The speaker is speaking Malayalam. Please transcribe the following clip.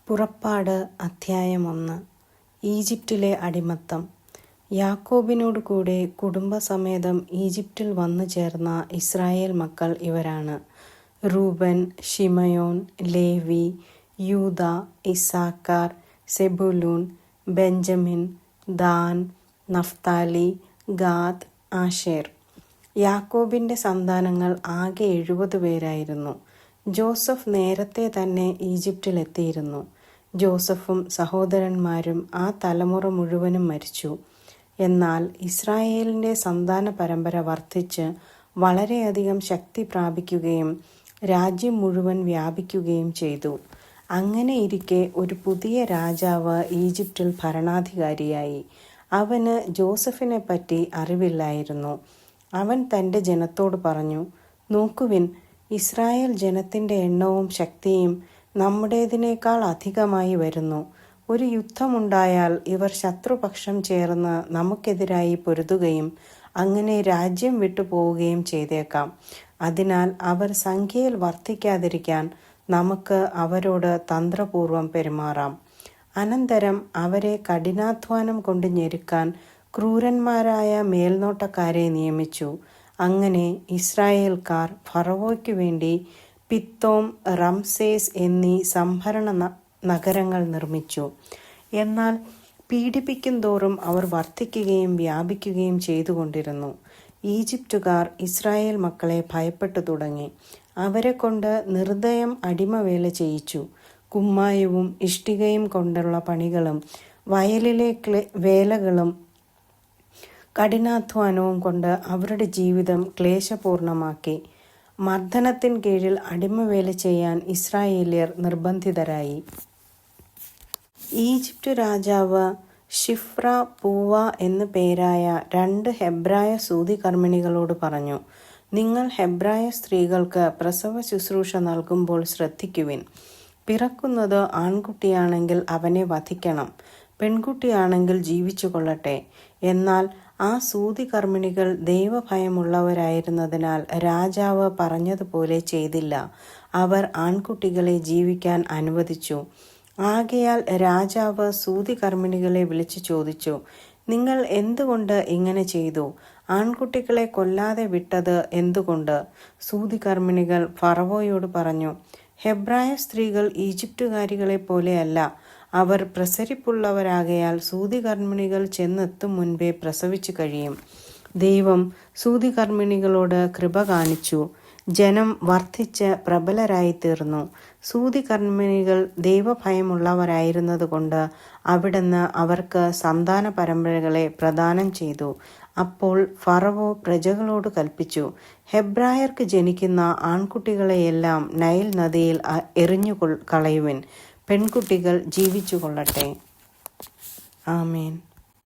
പുറപ്പാട് അധ്യായം 1. ഈജിപ്റ്റിലെ അടിമത്തം. യാക്കോബിനോട് കൂടെ കുടുംബസമേതം ഈജിപ്റ്റിൽ വന്നു ചേർന്ന ഇസ്രായേൽ മക്കൾ ഇവരാണ്: Reuben, Simeon, Levi, Judah, Issachar, Zebulun, Benjamin, Dan, Naphtali, Gad, Asher. യാക്കോബിൻ്റെ സന്താനങ്ങൾ ആകെ 70 പേരായിരുന്നു. ജോസഫ് നേരത്തെ തന്നെ ഈജിപ്തിലെത്തിയിരുന്നു. ജോസഫും സഹോദരന്മാരും ആ തലമുറ മുഴുവനും മരിച്ചു. എന്നാൽ ഇസ്രായേലിൻ്റെ സന്താന പരമ്പര വർദ്ധിച്ച് വളരെയധികം ശക്തി പ്രാപിക്കുകയും രാജ്യം മുഴുവൻ വ്യാപിക്കുകയും ചെയ്തു. അങ്ങനെ ഇരിക്കെ ഒരു പുതിയ രാജാവ് ഈജിപ്തിൽ ഭരണാധികാരിയായി. അവന് ജോസഫിനെ പറ്റി അറിവില്ലായിരുന്നു. അവൻ തൻ്റെ ജനത്തോട് പറഞ്ഞു: നോക്കുവിൻ, ഇസ്രായേൽ ജനത്തിൻ്റെ എണ്ണവും ശക്തിയും നമ്മുടേതിനേക്കാൾ അധികമായി വരുന്നു. ഒരു യുദ്ധമുണ്ടായാൽ ഇവർ ശത്രുപക്ഷം ചേർന്ന് നമുക്കെതിരായി പൊരുതുകയും അങ്ങനെ രാജ്യം വിട്ടുപോവുകയും ചെയ്തേക്കാം. അതിനാൽ അവർ സംഖ്യയിൽ വർദ്ധിക്കാതിരിക്കാൻ നമുക്ക് അവരോട് തന്ത്രപൂർവം പെരുമാറാം. അനന്തരം അവരെ കഠിനാധ്വാനം കൊണ്ട് ഞെരുക്കാൻ ക്രൂരന്മാരായ മേൽനോട്ടക്കാരെ നിയമിച്ചു. അങ്ങനെ ഇസ്രായേൽക്കാർ ഫറവോയ്ക്കു വേണ്ടി പിത്തോം, റംസേസ് എന്നീ സംഭരണ നഗരങ്ങൾ നിർമ്മിച്ചു. എന്നാൽ പീഡിപ്പിക്കും തോറും അവർ വർദ്ധിക്കുകയും വ്യാപിക്കുകയും ചെയ്തുകൊണ്ടിരുന്നു. ഈജിപ്തുകാർ ഇസ്രായേൽ മക്കളെ ഭയപ്പെട്ടു തുടങ്ങി. അവരെ കൊണ്ട് നിർദ്ദയം അടിമവേല ചെയ്യിച്ചു. കുമ്മായവും ഇഷ്ടികയും കൊണ്ടുള്ള പണികളും വയലിലെ വേലകളും കഠിനാധ്വാനവും കൊണ്ട് അവരുടെ ജീവിതം ക്ലേശപൂർണമാക്കി. മർദ്ദനത്തിൻ കീഴിൽ അടിമവേല ചെയ്യാൻ ഇസ്രായേല്യർ നിർബന്ധിതരായി. ഈജിപ്റ്റ് രാജാവ് ഷിഫ്ര പൂവ എന്നു പേരായ 2 ഹെബ്രായ സൂതികർമ്മിണികളോട് പറഞ്ഞു: നിങ്ങൾ ഹെബ്രായ സ്ത്രീകൾക്ക് പ്രസവ ശുശ്രൂഷ നൽകുമ്പോൾ ശ്രദ്ധിക്കുവിൻ. പിറക്കുന്നത് ആൺകുട്ടിയാണെങ്കിൽ അവനെ വധിക്കണം, പെൺകുട്ടിയാണെങ്കിൽ ജീവിച്ചു കൊള്ളട്ടെ. എന്നാൽ ആ സൂതികർമ്മിണികൾ ദൈവഭയമുള്ളവരായിരുന്നതിനാൽ രാജാവ് പറഞ്ഞതുപോലെ ചെയ്തില്ല. അവർ ആൺകുട്ടികളെ ജീവിക്കാൻ അനുവദിച്ചു. ആകയാൽ രാജാവ് സൂതികർമ്മിണികളെ വിളിച്ചു ചോദിച്ചു: നിങ്ങൾ എന്തുകൊണ്ട് ഇങ്ങനെ ചെയ്തു? ആൺകുട്ടികളെ കൊല്ലാതെ വിട്ടത് എന്തുകൊണ്ട്? സൂതികർമ്മിണികൾ ഫറവോയോട് പറഞ്ഞു: ഹെബ്രായ സ്ത്രീകൾ ഈജിപ്തുകാരികളെ പോലെയല്ല. അവർ പ്രസരിപ്പുള്ളവരാകയാൽ സൂതികർമ്മിണികൾ ചെന്നെത്തും മുൻപേ പ്രസവിച്ചു കഴിയും. ദൈവം സൂതികർമ്മിണികളോട് കൃപ കാണിച്ചു. ജനം വർദ്ധിച്ച് പ്രബലരായിത്തീർന്നു. സൂതികർമ്മിണികൾ ദൈവഭയമുള്ളവരായിരുന്നതുകൊണ്ട് അവിടുന്ന് അവർക്ക് സന്താന പരമ്പരകളെ പ്രദാനം ചെയ്തു. അപ്പോൾ ഫറവോ പ്രജകളോട് കൽപ്പിച്ചു: ഹെബ്രായർക്ക് ജനിക്കുന്ന ആൺകുട്ടികളെയെല്ലാം നൈൽ നദിയിൽ എറിഞ്ഞു കളയുവിൻ. പെൺകുട്ടികൾ ജീവിച്ചു കൊള്ളട്ടെ. ആമേൻ.